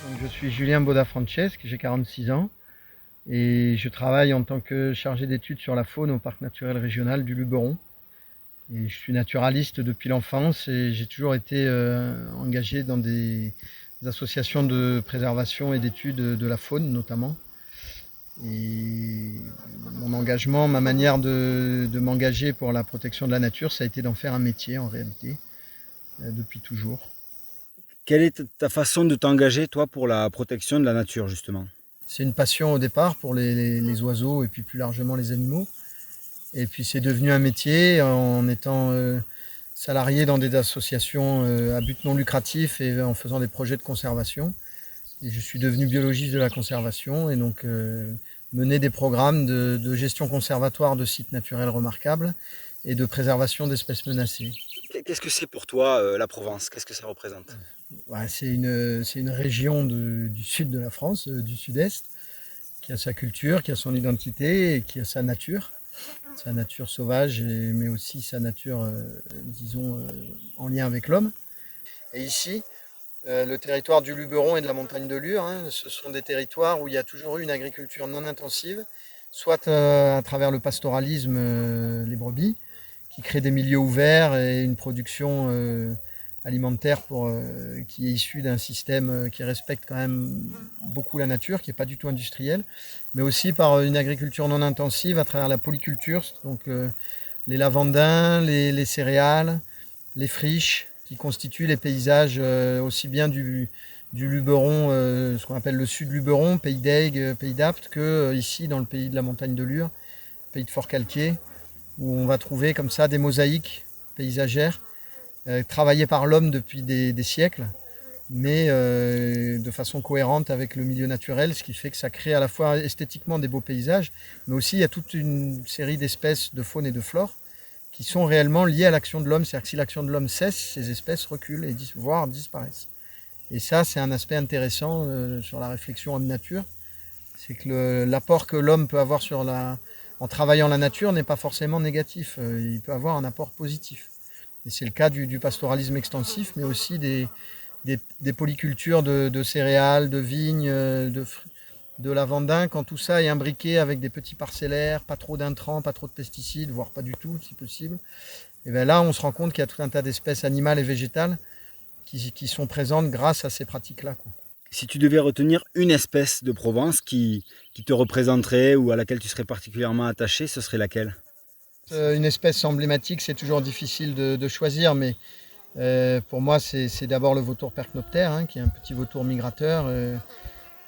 Donc, je suis Julien Boda-Franceschi, j'ai 46 ans et je travaille en tant que chargé d'études sur la faune au parc naturel régional du Luberon. Et je suis naturaliste depuis l'enfance et j'ai toujours été engagé dans des associations de préservation et d'études de la faune notamment. Et mon engagement, ma manière de m'engager pour la protection de la nature, ça a été d'en faire un métier en réalité, depuis toujours. Quelle est ta façon de t'engager, toi, pour la protection de la nature, justement? C'est une passion au départ pour les oiseaux et puis plus largement les animaux. Et puis c'est devenu un métier en étant salarié dans des associations à but non lucratif et en faisant des projets de conservation. Et je suis devenu biologiste de la conservation et donc mener des programmes de gestion conservatoire de sites naturels remarquables et de préservation d'espèces menacées. Qu'est-ce que c'est pour toi, la Provence? Qu'est-ce que ça représente? Ouais, c'est une région du sud de la France, du sud-est, qui a sa culture, qui a son identité et qui a sa nature sauvage, mais aussi sa nature, disons, en lien avec l'homme. Et ici, le territoire du Luberon et de la montagne de Lure, hein, ce sont des territoires où il y a toujours eu une agriculture non intensive, soit à travers le pastoralisme, les brebis, qui crée des milieux ouverts et une production alimentaire qui est issue d'un système qui respecte quand même beaucoup la nature, qui n'est pas du tout industriel, mais aussi par une agriculture non intensive à travers la polyculture, donc les lavandins, les céréales, les friches, qui constituent les paysages aussi bien du Luberon, ce qu'on appelle le sud Luberon, pays d'Aigues, pays d'Apt, que ici dans le pays de la montagne de Lure, pays de Fort-Calquier, où on va trouver comme ça des mosaïques paysagères travaillées par l'homme depuis des siècles, mais de façon cohérente avec le milieu naturel, ce qui fait que ça crée à la fois esthétiquement des beaux paysages, mais aussi il y a toute une série d'espèces de faune et de flore qui sont réellement liées à l'action de l'homme. C'est-à-dire que si l'action de l'homme cesse, ces espèces reculent et voire disparaissent. Et ça, c'est un aspect intéressant sur la réflexion homme-nature. C'est que l'apport que l'homme peut avoir en travaillant la nature n'est pas forcément négatif. Il peut avoir un apport positif. Et c'est le cas du pastoralisme extensif, mais aussi des polycultures de céréales, de vignes, de lavandin, quand tout ça est imbriqué avec des petits parcellaires, pas trop d'intrants, pas trop de pesticides, voire pas du tout si possible, et bien là on se rend compte qu'il y a tout un tas d'espèces animales et végétales qui sont présentes grâce à ces pratiques-là, quoi. Si tu devais retenir une espèce de Provence qui te représenterait ou à laquelle tu serais particulièrement attaché, ce serait laquelle? Une espèce emblématique, c'est toujours difficile de choisir, mais pour moi c'est d'abord le vautour percnoptère, hein, qui est un petit vautour migrateur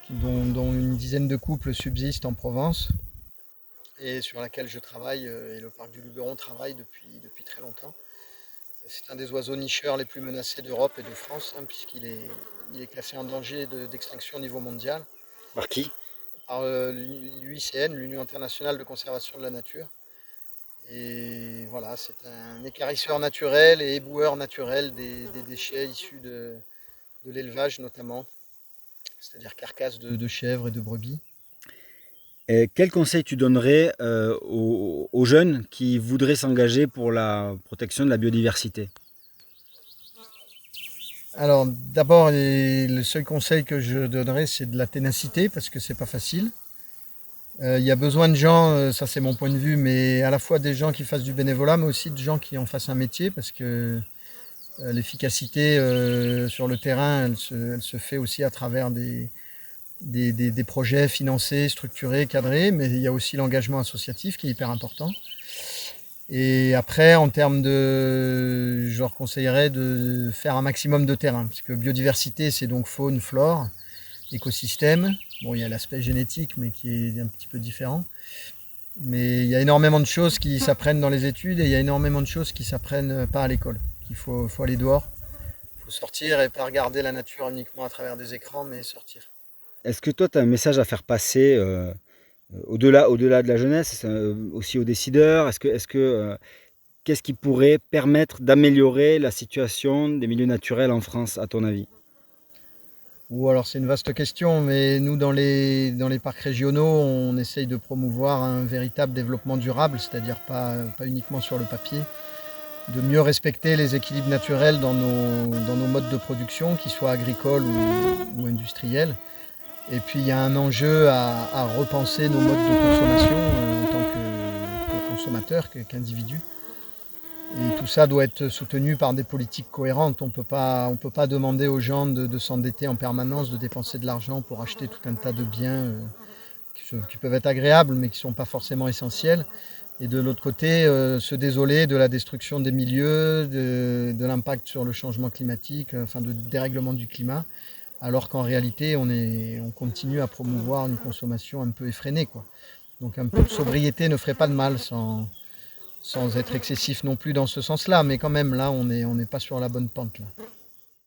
dont une dizaine de couples subsistent en Provence et sur laquelle je travaille et le parc du Luberon travaille depuis très longtemps. C'est un des oiseaux nicheurs les plus menacés d'Europe et de France, hein, puisqu'il est classé en danger d'extinction au niveau mondial Par qui? par l'UICN, l'Union internationale de conservation de la nature. Et voilà, c'est un équarrisseur naturel et éboueur naturel des déchets issus de l'élevage notamment, c'est-à-dire carcasses de chèvres et de brebis. Et quel conseil tu donnerais aux jeunes qui voudraient s'engager pour la protection de la biodiversité? Alors d'abord, le seul conseil que je donnerais, c'est de la ténacité, parce que c'est pas facile. Il y a besoin de gens, ça c'est mon point de vue, mais à la fois des gens qui fassent du bénévolat, mais aussi de gens qui en fassent un métier, parce que l'efficacité sur le terrain, elle se fait aussi à travers des projets financés, structurés, cadrés, mais il y a aussi l'engagement associatif qui est hyper important. Et après, en termes je leur conseillerais de faire un maximum de terrain, parce que biodiversité, c'est donc faune, flore, écosystème. Bon, il y a l'aspect génétique, mais qui est un petit peu différent. Mais il y a énormément de choses qui s'apprennent dans les études et il y a énormément de choses qui s'apprennent pas à l'école. Il faut aller dehors, il faut sortir et pas regarder la nature uniquement à travers des écrans, mais sortir. Est-ce que toi, tu as un message à faire passer au-delà de la jeunesse, aussi aux décideurs? Qu'est-ce qui pourrait permettre d'améliorer la situation des milieux naturels en France, à ton avis? Ou alors c'est une vaste question, mais nous dans les parcs régionaux, on essaye de promouvoir un véritable développement durable, c'est-à-dire pas uniquement sur le papier, de mieux respecter les équilibres naturels dans nos modes de production, qu'ils soient agricoles ou industriels. Et puis il y a un enjeu à repenser nos modes de consommation en tant que consommateurs, qu'individus. Et tout ça doit être soutenu par des politiques cohérentes. On ne peut pas demander aux gens de s'endetter en permanence, de dépenser de l'argent pour acheter tout un tas de biens qui peuvent être agréables mais qui ne sont pas forcément essentiels. Et de l'autre côté, se désoler de la destruction des milieux, de l'impact sur le changement climatique, enfin de dérèglement du climat, alors qu'en réalité, on continue à promouvoir une consommation un peu effrénée, quoi. Donc un peu de sobriété ne ferait pas de mal sans être excessif non plus dans ce sens-là, mais quand même là, on n'est pas sur la bonne pente, là.